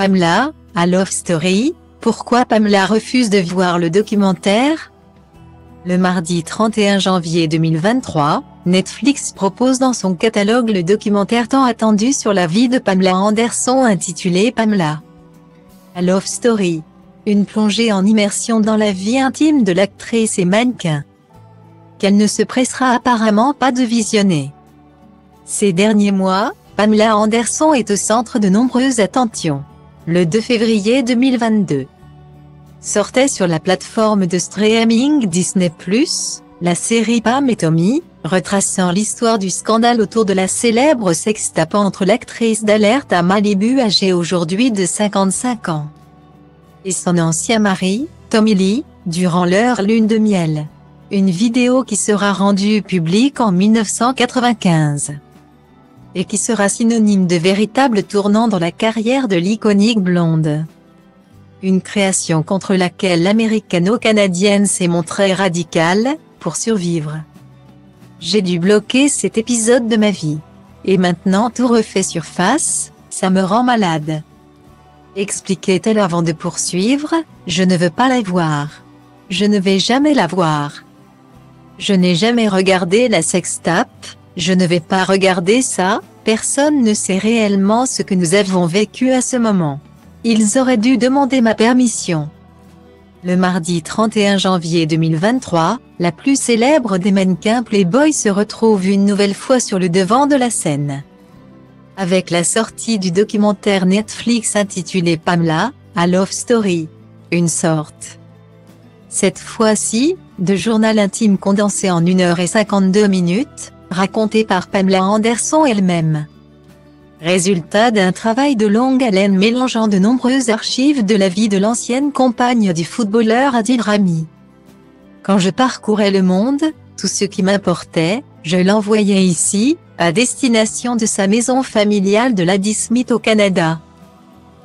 Pamela, à Love Story, pourquoi Pamela refuse de voir le documentaire? Le mardi 31 janvier 2023, Netflix propose dans son catalogue le documentaire tant attendu sur la vie de Pamela Anderson intitulé Pamela, à Love Story. Une plongée en immersion dans la vie intime de l'actrice et mannequin, qu'elle ne se pressera apparemment pas de visionner. Ces derniers mois, Pamela Anderson est au centre de nombreuses attentions. Le 2 février 2022, sortait sur la plateforme de streaming Disney+, la série Pam et Tommy, retraçant l'histoire du scandale autour de la célèbre sextape entre l'actrice d'Alerte à Malibu âgée aujourd'hui de 55 ans et son ancien mari, Tommy Lee, durant leur lune de miel. Une vidéo qui sera rendue publique en 1995 et qui sera synonyme de véritable tournant dans la carrière de l'iconique blonde. Une création contre laquelle l'américano-canadienne s'est montrée radicale, pour survivre. J'ai dû bloquer cet épisode de ma vie. Et maintenant tout refait surface, ça me rend malade. Expliquait-elle avant de poursuivre, je ne veux pas la voir. Je ne vais jamais la voir. Je n'ai jamais regardé la sextape, je ne vais pas regarder ça, personne ne sait réellement ce que nous avons vécu à ce moment. Ils auraient dû demander ma permission. Le mardi 31 janvier 2023, la plus célèbre des mannequins Playboy se retrouve une nouvelle fois sur le devant de la scène. Avec la sortie du documentaire Netflix intitulé Pamela, à Love Story. Une sorte, cette fois-ci, de journal intime condensé en 1h52, raconté par Pamela Anderson elle-même. Résultat d'un travail de longue haleine mélangeant de nombreuses archives de la vie de l'ancienne compagne du footballeur Adil Rami. Quand je parcourais le monde, tout ce qui m'importait, je l'envoyais ici, à destination de sa maison familiale de Ladysmith au Canada.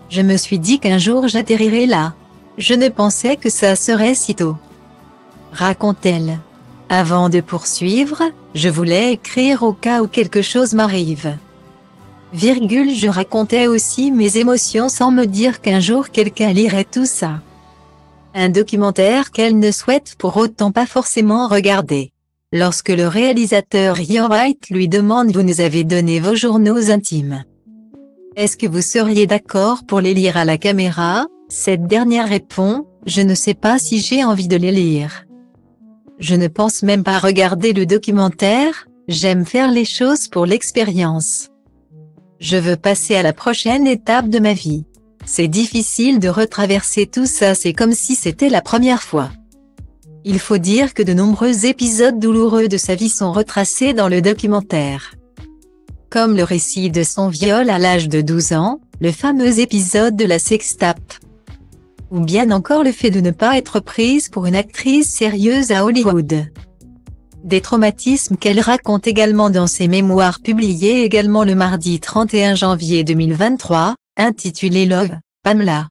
Je me suis dit qu'un jour j'atterrirais là. Je ne pensais que ça serait si tôt, raconte-t-elle. Avant de poursuivre, je voulais écrire au cas où quelque chose m'arrive. Je racontais aussi mes émotions sans me dire qu'un jour quelqu'un lirait tout ça. Un documentaire qu'elle ne souhaite pour autant pas forcément regarder. Lorsque le réalisateur Ian Wright lui demande « Vous nous avez donné vos journaux intimes. Est-ce que vous seriez d'accord pour les lire à la caméra ?» Cette dernière répond « Je ne sais pas si j'ai envie de les lire. Je ne pense même pas regarder le documentaire, j'aime faire les choses pour l'expérience. Je veux passer à la prochaine étape de ma vie. C'est difficile de retraverser tout ça, c'est comme si c'était la première fois. » Il faut dire que de nombreux épisodes douloureux de sa vie sont retracés dans le documentaire. Comme le récit de son viol à l'âge de 12 ans, le fameux épisode de la sextape. Ou bien encore le fait de ne pas être prise pour une actrice sérieuse à Hollywood. Des traumatismes qu'elle raconte également dans ses mémoires publiés également le mardi 31 janvier 2023, intitulé Love, Pamela.